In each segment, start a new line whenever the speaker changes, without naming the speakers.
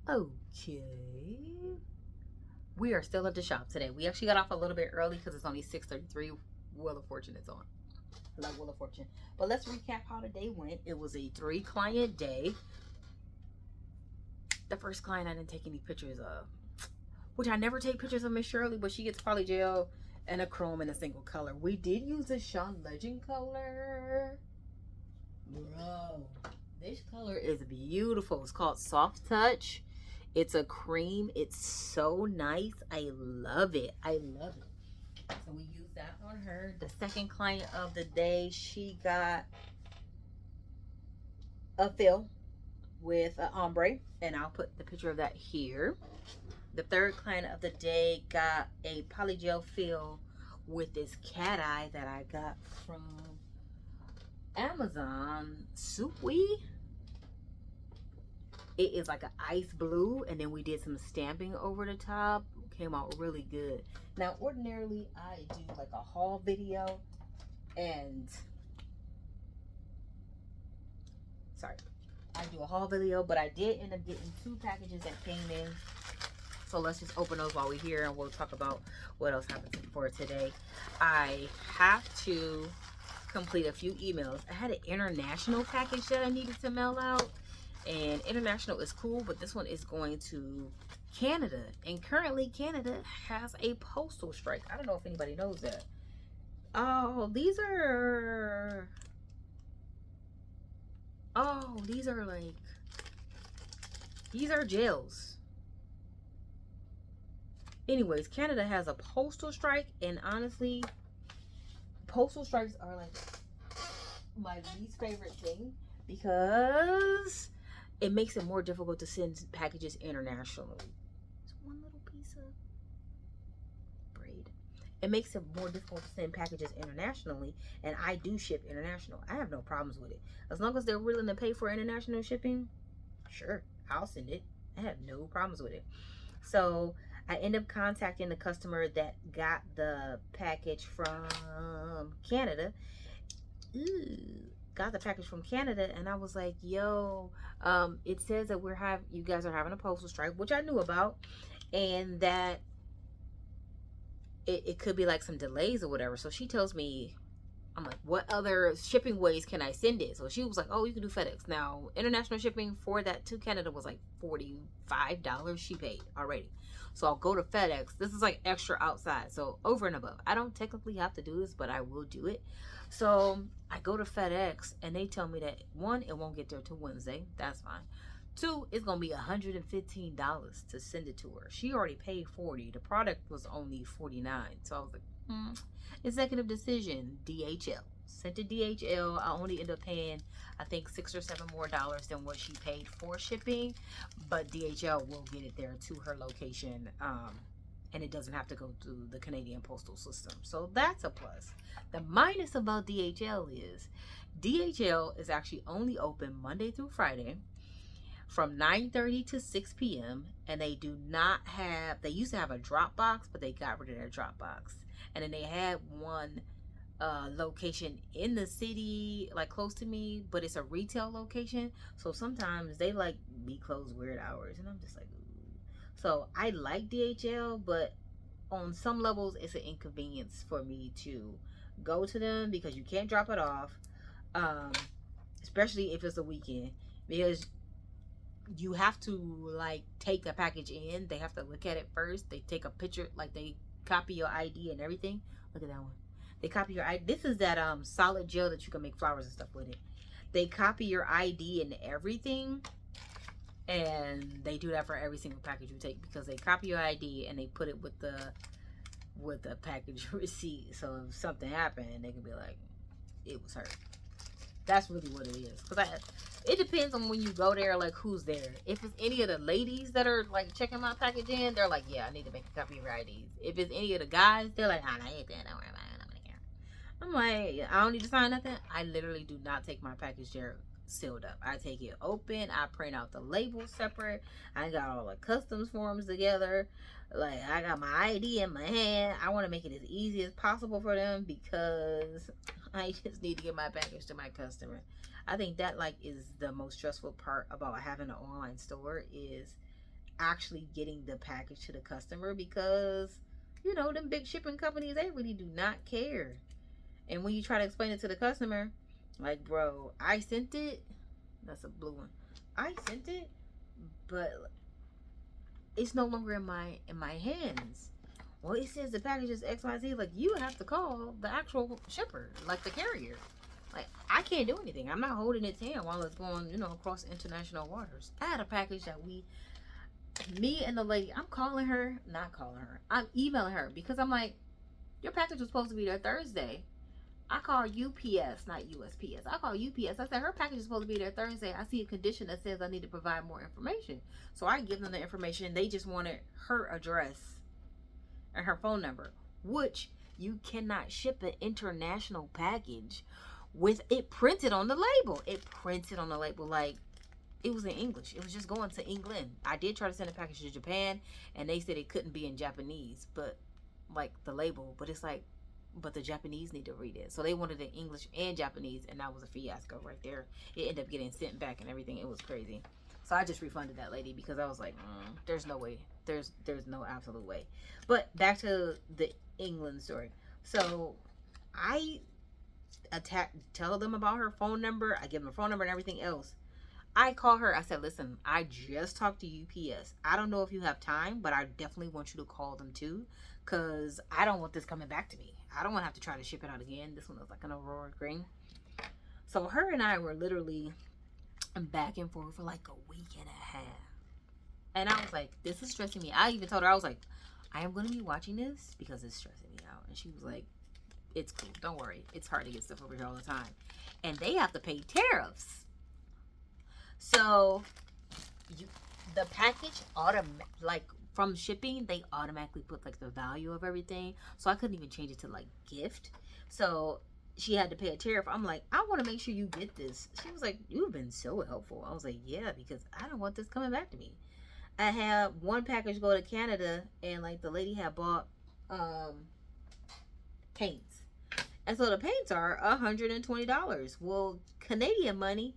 Okay. We are still at the shop today. We actually got off a little bit early because it's only 6:33. Wheel of Fortune is on. I love Wheel of Fortune. But let's recap how the day went. It was a 3-client day. The first client I didn't take any pictures of, which I never take pictures of Miss Shirley, but she gets polygel and a chrome in a single color. We did use the Sean Legend color. Bro, this color is beautiful. It's called Soft Touch. It's a cream. It's so nice. I love it. I love it. So we used that on her. The second client of the day, she got a fill with an ombre, and I'll put the picture of that here. The third client of the day got a polygel fill with this cat eye that I got from Amazon. Sweet. It is like an ice blue, and then we did some stamping over the top. Came out really good. Now, ordinarily, I do like a haul video, and sorry, I do a haul video, but I did end up getting 2 packages that came in. So let's just open those while we're here, and we'll talk about what else happened for today. I have to complete a few emails. I had an international package that I needed to mail out, and international is cool, but this one is going to Canada, and currently Canada has a postal strike. I don't know if anybody knows that. Oh, these are like, these are jails. Anyways, Canada has a postal strike, and honestly, postal strikes are like my least favorite thing because it makes it more difficult to send packages internationally. It's one little piece of braid. It makes it more difficult to send packages internationally, and I do ship international. I have no problems with it. As long as they're willing to pay for international shipping, sure, I'll send it. I have no problems with it. So I end up contacting the customer that got the package from Canada. Got the package from Canada, and I was like, yo, it says that you guys are having a postal strike, which I knew about, and that it could be like some delays or whatever. So she tells me, I'm like, what other shipping ways can I send it? So she was like, oh, you can do FedEx. Now, international shipping for that to Canada was like $45 she paid already. So I'll go to FedEx. This is like extra outside. So over and above. I don't technically have to do this, but I will do it. So I go to FedEx, and they tell me that 1, it won't get there till Wednesday. That's fine. 2, it's going to be $115 to send it to her. She already paid $40. The product was only $49. So I was like, executive decision, DHL. Sent to DHL. I only end up paying, I think, $6 or $7 more than what she paid for shipping, but DHL will get it there to her location, and it doesn't have to go through the Canadian postal system. So that's a plus. The minus about DHL is actually only open Monday through Friday from 9:30 to 6 p.m. and they used to have a drop box, but they got rid of their drop box. And then they had one location in the city, like close to me, but it's a retail location. So sometimes they like be closed weird hours, and I'm just like, ooh. So I like DHL, but on some levels, it's an inconvenience for me to go to them because you can't drop it off, especially if it's a weekend, because you have to like take the package in. They have to look at it first. They take a picture, like they copy your ID and everything. Look at that one. They copy your ID. This is that solid gel that you can make flowers and stuff with it. They copy your ID and everything, and they do that for every single package you take because they copy your ID and they put it with the package receipt. So if something happened, they can be like, it was her. That's really what it is. Because it depends on when you go there, like who's there. If it's any of the ladies that are like checking my package in, they're like, yeah, I need to make a copy of your IDs. If it's any of the guys, they're like, I ain't that. Don't worry about it. Nobody care. I'm like, I don't need to sign nothing. I literally do not take my package there sealed up. I take it open. I print out the labels separate. I got all the customs forms together. Like, I got my ID in my hand. I want to make it as easy as possible for them because I just need to get my package to my customer. I think that like is the most stressful part about having an online store is actually getting the package to the customer, because you know them big shipping companies, they really do not care. And when you try to explain it to the customer, like, bro, I sent it. That's a blue one. I sent it, but it's no longer in my hands. Well, it says the package is XYZ. Like, you have to call the actual shipper, like the carrier. Like, I can't do anything. I'm not holding its hand while it's going, across international waters. I had a package that me and the lady, I'm calling her, not calling her, I'm emailing her, because I'm like, your package was supposed to be there Thursday. I call UPS, not USPS. I call UPS. I said, her package is supposed to be there Thursday. I see a condition that says I need to provide more information. So I give them the information. They just wanted her address and her phone number, which you cannot ship an international package with it printed on the label. It printed on the label like it was in English. It was just going to England. I did try to send a package to Japan, and they said it couldn't be in Japanese, but like the label, but it's like, but the Japanese need to read it. So they wanted it in English and Japanese, and that was a fiasco right there. It ended up getting sent back and everything. It was crazy. So I just refunded that lady, because I was like, there's no way. There's no absolute way. But back to the England story. So I tell them about her phone number. I give them her phone number and everything else. I call her. I said, listen, I just talked to UPS. I don't know if you have time, but I definitely want you to call them too, because I don't want this coming back to me. I don't want to have to try to ship it out again. This one was like an Aurora green. So her and I were literally back and forth for like a week and a half. And I was like, this is stressing me. I even told her, I was like, I am going to be watching this because it's stressing me out. And she was like, it's cool. Don't worry. It's hard to get stuff over here all the time. And they have to pay tariffs. So the package like from shipping, they automatically put like the value of everything. So I couldn't even change it to like gift. So she had to pay a tariff. I'm like, I want to make sure you get this. She was like, you've been so helpful. I was like, yeah, because I don't want this coming back to me. I had one package go to Canada, and like the lady had bought paints. And so the paints are $120. Well, Canadian money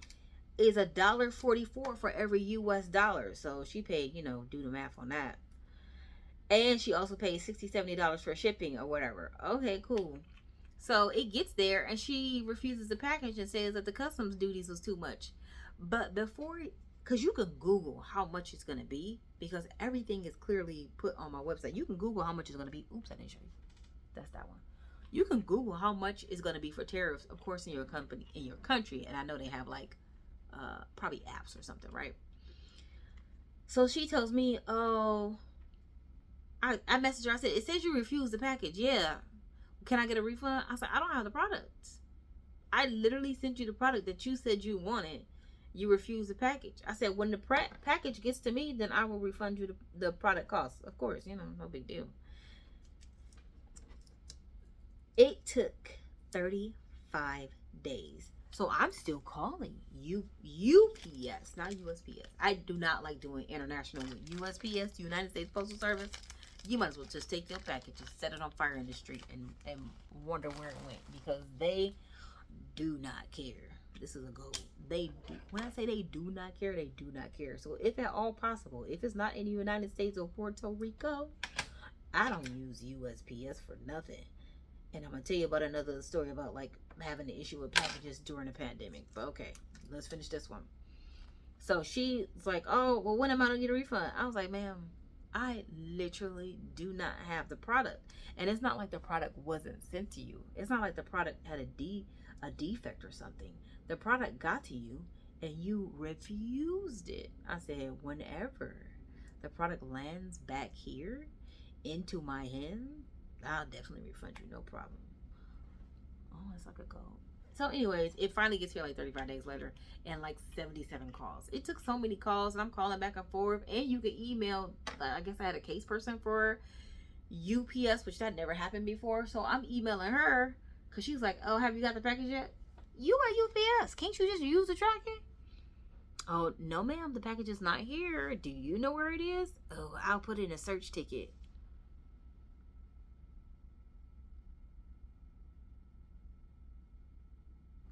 is $1.44 for every US dollar. So she paid, do the math on that. And she also paid $60, $70 for shipping or whatever. Okay, cool. So it gets there, and she refuses the package and says that the customs duties was too much. But because you can Google how much it's going to be, because everything is clearly put on my website. You can Google how much it's going to be. Oops, I didn't show you. That's that one. You can Google how much it's going to be for tariffs, of course, in your country. And I know they have like probably apps or something, right? So she tells me, oh, I messaged her. I said, it says you refused the package. Yeah. Can I get a refund? I said, I don't have the product. I literally sent you the product that you said you wanted. You refused the package. I said, when the package gets to me, then I will refund you the product cost. Of course, no big deal. It took 35 days. So I'm still calling UPS, not USPS. I do not like doing international with USPS, United States Postal Service. You might as well just take your package and set it on fire in the street and wonder where it went, because they do not care. This is a goal. They do. When I say they do not care, they do not care. So if at all possible, if it's not in the United States or Puerto Rico, I don't use USPS for nothing. And I'm going to tell you about another story about like having an issue with packages during the pandemic. But okay, let's finish this one. So she's like, oh, well, when am I going to get a refund? I was like, ma'am, I literally do not have the product. And it's not like the product wasn't sent to you. It's not like the product had a defect or something. The product got to you and you refused it. I said, whenever the product lands back here into my hand, I'll definitely refund you, no problem. Oh, it's like a goal. So anyways, it finally gets here like 35 days later, and like 77 calls. It took so many calls, and I'm calling back and forth. And you can email, I guess I had a case person for UPS, which that never happened before. So I'm emailing her, because she's like, oh, have you got the package yet? You at UPS, can't you just use the tracking? Oh, no ma'am, the package is not here. Do you know where it is? Oh, I'll put in a search ticket.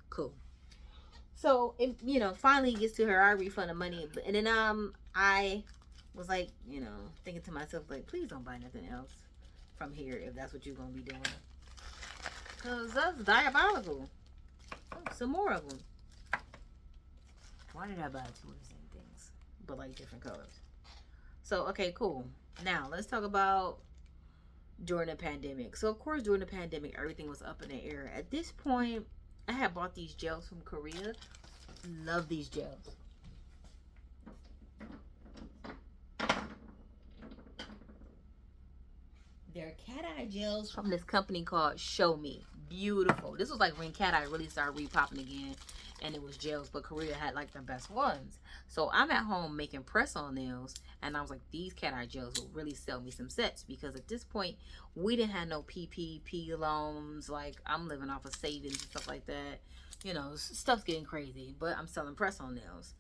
Cool. So it, finally gets to her. I refund the money, and then was like, you know, thinking to myself, like, please don't buy nothing else from here if that's what you're going to be doing. Because that's diabolical. Oh, some more of them. Why did I buy two of the same things? But like different colors. So, okay, cool. Now, let's talk about during the pandemic. So, of course, during the pandemic, everything was up in the air. At this point, I had bought these gels from Korea. Love these gels. They're cat eye gels from this company called Show Me. Beautiful. This was like when cat eye really started repopping again, and it was gels, but Korea had like the best ones. So I'm at home making press on nails, and I was like, these cat eye gels will really sell me some sets, because at this point we didn't have no PPP loans. Like, I'm living off of savings and stuff like that. You know, stuff's getting crazy, but I'm selling press on nails.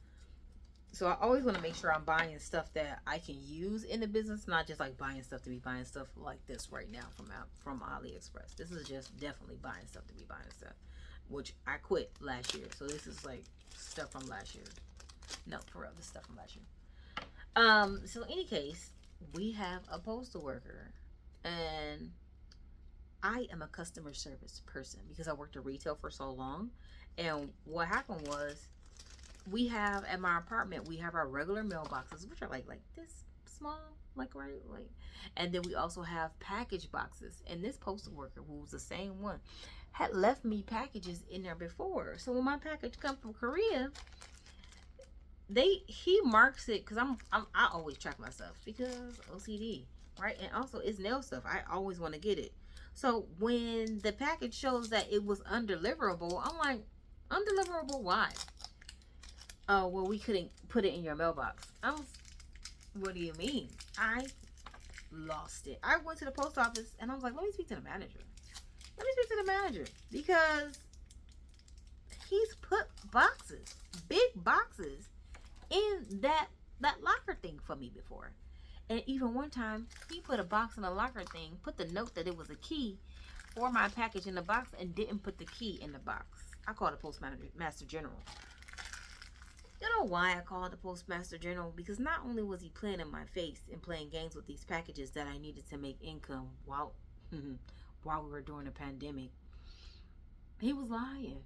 So I always want to make sure I'm buying stuff that I can use in the business, not just like buying stuff to be buying stuff like this right now from Aliexpress. This is just definitely buying stuff to be buying stuff, which I quit last year. So this is like stuff from last year. No, for real, this stuff from last year. So in any case, we have a postal worker, and I am a customer service person because I worked in retail for so long. And what happened was, we have at my apartment, we have our regular mailboxes, which are like this small, like, right, like, and then we also have package boxes. And this postal worker, who was the same one, had left me packages in there before. So when my package comes from Korea, he marks it, because I always track my stuff because OCD, right? And also it's nail stuff. I always want to get it. So when the package shows that it was undeliverable, I'm like, undeliverable? Why? Oh, well, we couldn't put it in your mailbox. What do you mean? I lost it. I went to the post office and I was like, let me speak to the manager. Let me speak to the manager, because he's put boxes, big boxes, in that locker thing for me before. And even one time, he put a box in a locker thing, put the note that it was a key for my package in the box, and didn't put the key in the box. I called the Postmaster General. You know why I called the Postmaster General? Because not only was he playing in my face and playing games with these packages that I needed to make income while we were doing the pandemic, he was lying.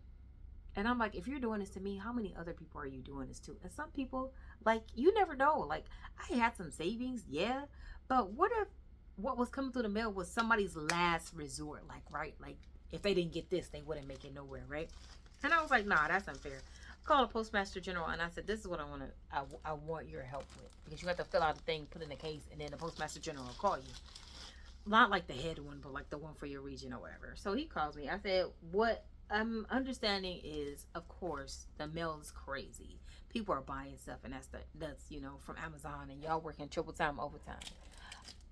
And I'm like, if you're doing this to me, how many other people are you doing this to? And some people, like, you never know. Like, I had some savings, yeah, but what if what was coming through the mail was somebody's last resort? Like, right? Like, if they didn't get this, they wouldn't make it nowhere, right? And I was like, nah, that's unfair. Called the Postmaster General, and I said, this is what I want your help with, because you have to fill out a thing, put in a case, and then the Postmaster General will call you. Not like the head one, but like the one for your region or whatever. So he calls me. I said, what I'm understanding is, of course, the mail is crazy. People are buying stuff, and that's you know, from Amazon, and y'all working triple time, overtime.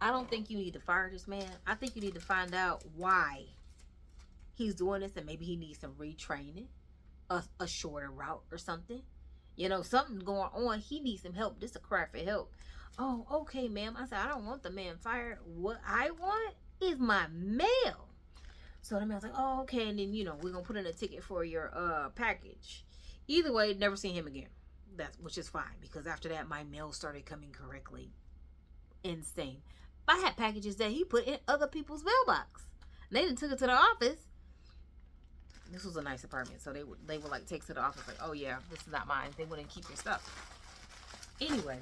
I don't think you need to fire this man. I think you need to find out why he's doing this, and maybe he needs some retraining. A shorter route or something, you know, something's going on. He needs some help. This is a cry for help. Oh, okay, ma'am. I said, I don't want the man fired. What I want is my mail. So the man's like, oh, okay, and then, you know, we're gonna put in a ticket for your package. Either way, never seen him again. Which is fine, because after that my mail started coming correctly. Insane. I had packages that he put in other people's mailbox. They didn't took it to the office. This was a nice apartment, so they would like take to the office like, oh yeah, this is not mine. They wouldn't keep your stuff. Anyway,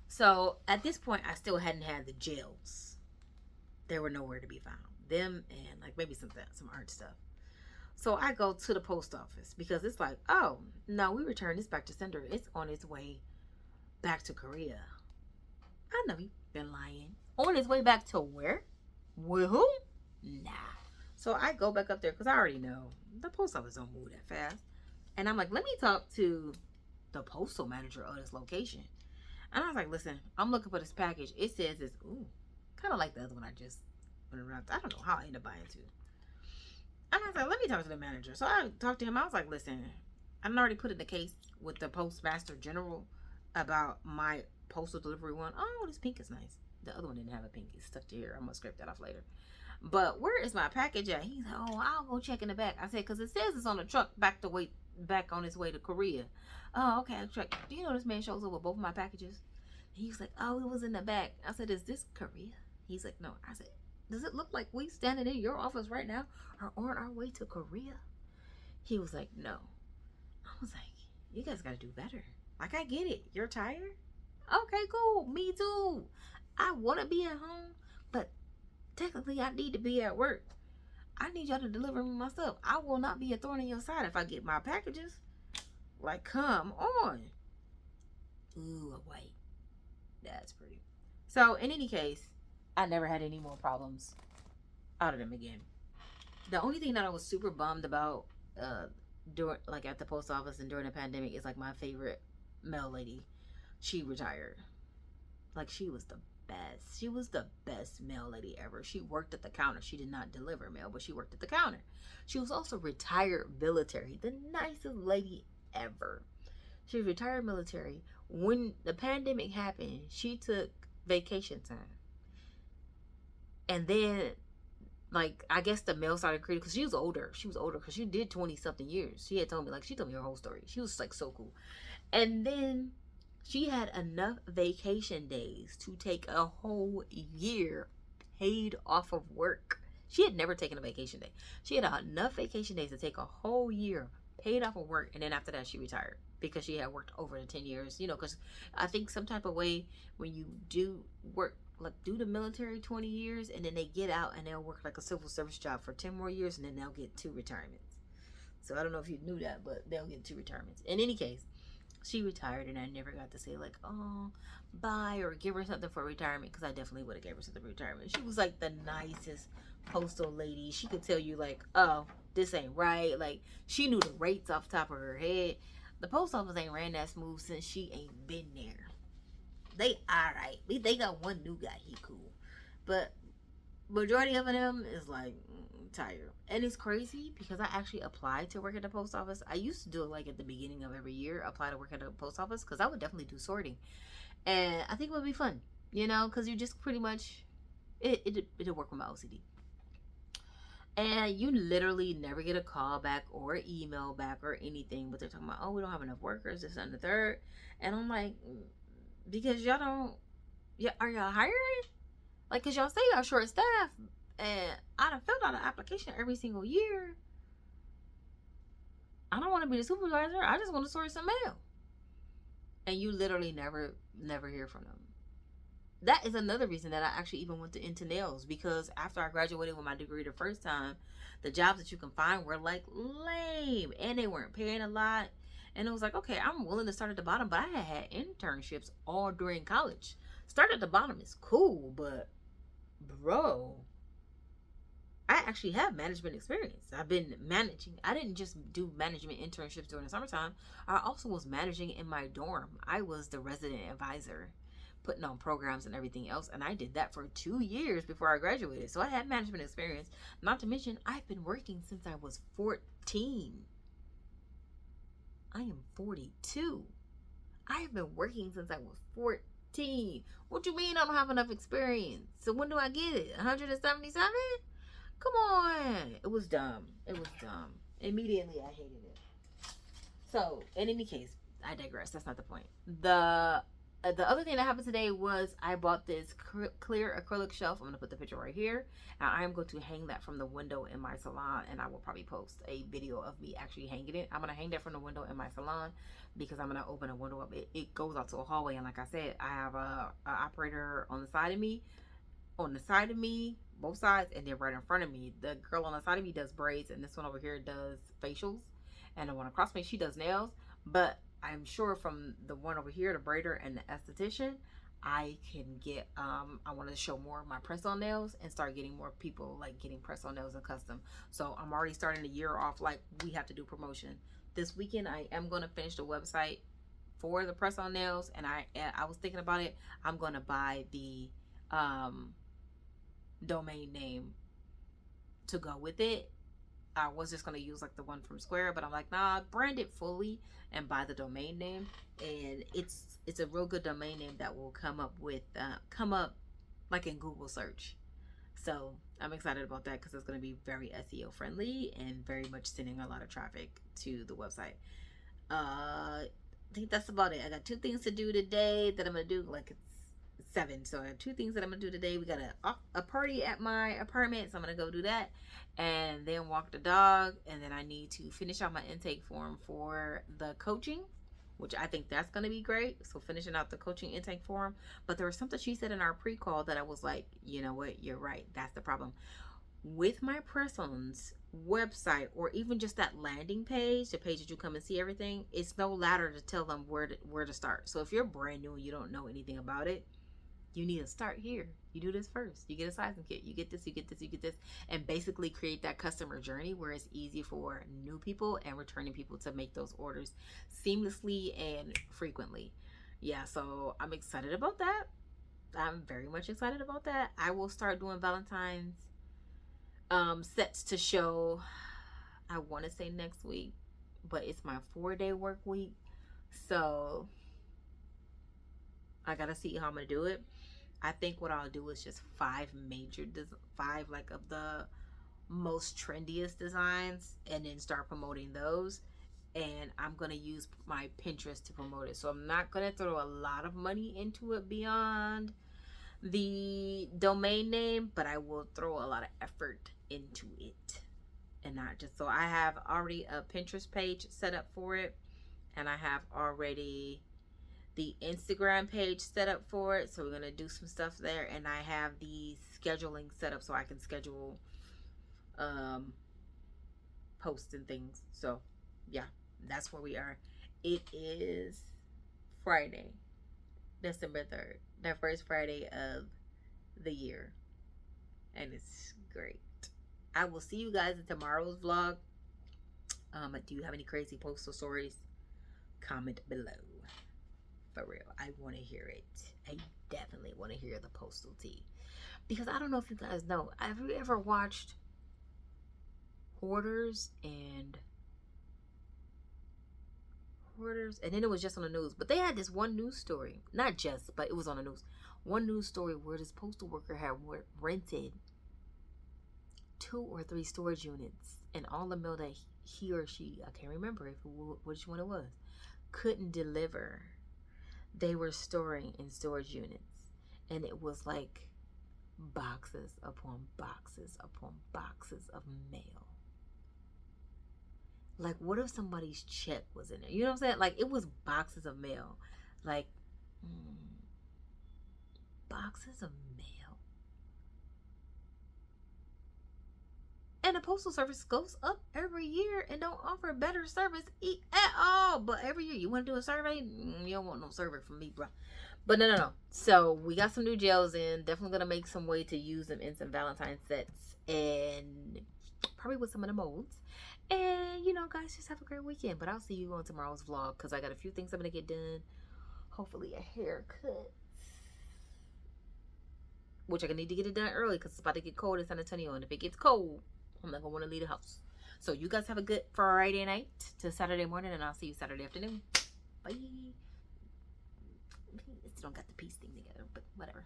so at this point, I still hadn't had the gels. They were nowhere to be found. Them and like maybe some art stuff. So I go to the post office, because it's like, oh no, we returned this back to sender. It's on its way back to Korea. I know you've been lying. On its way back to where? With who? Nah. So I go back up there, because I already know the post office don't move that fast. And I'm like, let me talk to the postal manager of this location. And I was like, listen, I'm looking for this package. It says it's, kind of like the other one I just went around. I don't know how I ended up buying two. And I was like, let me talk to the manager. So I talked to him. I was like, listen, I'm already put in the case with the Postmaster General about my postal delivery one. Oh, this pink is nice. The other one didn't have a pink. It's stuck to here. I'm going to scrape that off later. But where is my package at? He's like, oh, I'll go check in the back. I said, because it says it's on the truck back on its way to Korea. Oh, okay. Do you know this man shows up with both of my packages? He was like, oh, it was in the back. I said, is this Korea? He's like, no. I said, does it look like we standing in your office right now or on our way to Korea? He was like, no. I was like, you guys got to do better. Like, I get it. You're tired? Okay, cool. Me too. I want to be at home, but technically I need to be at work. I need y'all to deliver me my stuff. I will not be a thorn in your side if I get my packages. Like, come on. Ooh, a white. That's pretty. So, in any case, I never had any more problems out of them again. The only thing that I was super bummed about during, like, at the post office and during the pandemic is, like, my favorite mail lady. She retired. Like, she was the best. She was the best mail lady ever. She worked at the counter. She did not deliver mail, but she worked at the counter. She was also retired military. The nicest lady ever. She was retired military. When the pandemic happened, she took vacation time. And then, like, I guess the mail started creating, because she was older. She was older because she did 20-something years. She had told me, like, she told me her whole story. She was, like, so cool. And then she had enough vacation days to take a whole year paid off of work. She had never taken a vacation day. She had enough vacation days to take a whole year paid off of work. And then after that, she retired because she had worked over the 10 years. You know, because I think some type of way when you do work, like do the military 20 years and then they get out and they'll work like a civil service job for 10 more years and then they'll get 2 retirements. So I don't know if you knew that, but they'll get 2 retirements. In any case, she retired and I never got to say like, oh, bye, or give her something for retirement, because I definitely would have gave her something for retirement. She was like the nicest postal lady. She could tell you like, oh, this ain't right. Like, she knew the rates off the top of her head. The post office ain't ran that smooth since she ain't been there. They alright. They got one new guy, he cool. But majority of them is like tired. And it's crazy because I actually applied to work at the post office. I used to do it like at the beginning of every year, apply to work at the post office, because I would definitely do sorting. And I think it would be fun, you know, because you just pretty much, it'll work with my OCD. And you literally never get a call back or email back or anything, but they're talking about, oh, we don't have enough workers, this and the third. And I'm like, because y'all don't, yeah, are y'all hiring? Like, because y'all say y'all short staff, and I done filled out an application every single year. I don't want to be the supervisor. I just want to sort some mail. And you literally never hear from them. That is another reason that I actually even went into nails, because after I graduated with my degree the first time, the jobs that you can find were like lame and they weren't paying a lot. And it was like, okay, I'm willing to start at the bottom, but I had internships all during college. Start at the bottom is cool, but bro, I actually have management experience. I've been managing. I didn't just do management internships during the summertime. I also was managing in my dorm. I was the resident advisor, putting on programs and everything else. And I did that for 2 years before I graduated. So I had management experience. Not to mention, I've been working since I was 14. I am 42. I have been working since I was 14. What you mean I don't have enough experience? So when do I get it? 177? Come on. It was dumb. It was dumb. Immediately I hated it. So, in any case, I digress. That's not the point. The other thing that happened today was I bought this clear acrylic shelf. I'm going to put the picture right here. Now, I am going to hang that from the window in my salon, and I will probably post a video of me actually hanging it. I'm going to hang that from the window in my salon because I'm going to open a window up. It goes out to a hallway, and like I said, I have a operator on the side of me, both sides, and then right in front of me. The girl on the side of me does braids, and this one over here does facials, and the one across me, she does nails. But I'm sure from the one over here, the braider and the esthetician, I can get I want to show more of my press-on nails and start getting more people like getting press-on nails and custom. So I'm already starting the year off like we have to do promotion. This weekend I am going to finish the website for the press-on nails, and I was thinking about it. I'm going to buy the domain name to go with it. I was just going to use like the one from Square, but I'm like, nah, brand it fully and buy the domain name. And it's a real good domain name that will come up like in Google search. So I'm excited about that because it's going to be very SEO friendly and very much sending a lot of traffic to the website. think that's about it. I got 2 things to do today that I'm gonna do. Like it's 7, so I have 2 things that I'm gonna do today. We got a party at my apartment, so I'm gonna go do that, and then walk the dog, and then I need to finish out my intake form for the coaching, which I think that's gonna be great. So finishing out the coaching intake form. But there was something she said in our pre-call that I was like, you know what, you're right. That's the problem with my press-ons website, or even just that landing page, the page that you come and see everything. It's no ladder to tell them where to start. So if you're brand new and you don't know anything about it, you need to start here. You do this first. You get a sizing kit. You get this, you get this, you get this, and basically create that customer journey where it's easy for new people and returning people to make those orders seamlessly and frequently. Yeah, so I'm excited about that. I'm very much excited about that. I will start doing Valentine's sets to show, I want to say next week, but it's my 4-day work week, so I gotta see how I'm gonna do it. I think what I'll do is just 5 like of the most trendiest designs, and then start promoting those. And I'm gonna use my Pinterest to promote it, so I'm not gonna throw a lot of money into it beyond the domain name, but I will throw a lot of effort into it. And not just, so I have already a Pinterest page set up for it, and I have already the Instagram page set up for it, so we're gonna do some stuff there, and I have the scheduling set up so I can schedule posts and things. So yeah, that's where we are. It is Friday, December 3rd, the first Friday of the year, and it's great. I will see you guys in tomorrow's vlog. Do you have any crazy postal stories? Comment below. For real, I want to hear it. I definitely want to hear the postal tea, because I don't know if you guys know, have you ever watched Hoarders? And then it was just on the news, but they had this one news story, not just, but it was on the news, one news story where this postal worker had rented 2 or 3 storage units, and all the mail that he or she, I can't remember which one it was, couldn't deliver, they were storing in storage units. And it was like boxes upon boxes upon boxes of mail. Like, what if somebody's check was in there? You know what I'm saying? Like, it was boxes of mail. Like, boxes of mail. And the postal service goes up every year and don't offer better service at all. But every year, you want to do a survey? You don't want no survey from me, bro. But no. So we got some new gels in. Definitely gonna make some way to use them in some Valentine sets, and probably with some of the molds. And you know, guys, just have a great weekend. But I'll see you on tomorrow's vlog, because I got a few things I'm gonna get done. Hopefully a haircut, which I need to get it done early because it's about to get cold in San Antonio, and if it gets cold, I'm not gonna want to leave the house. So you guys have a good Friday night to Saturday morning, and I'll see you Saturday afternoon. Bye. Still don't got the peace thing together, but whatever.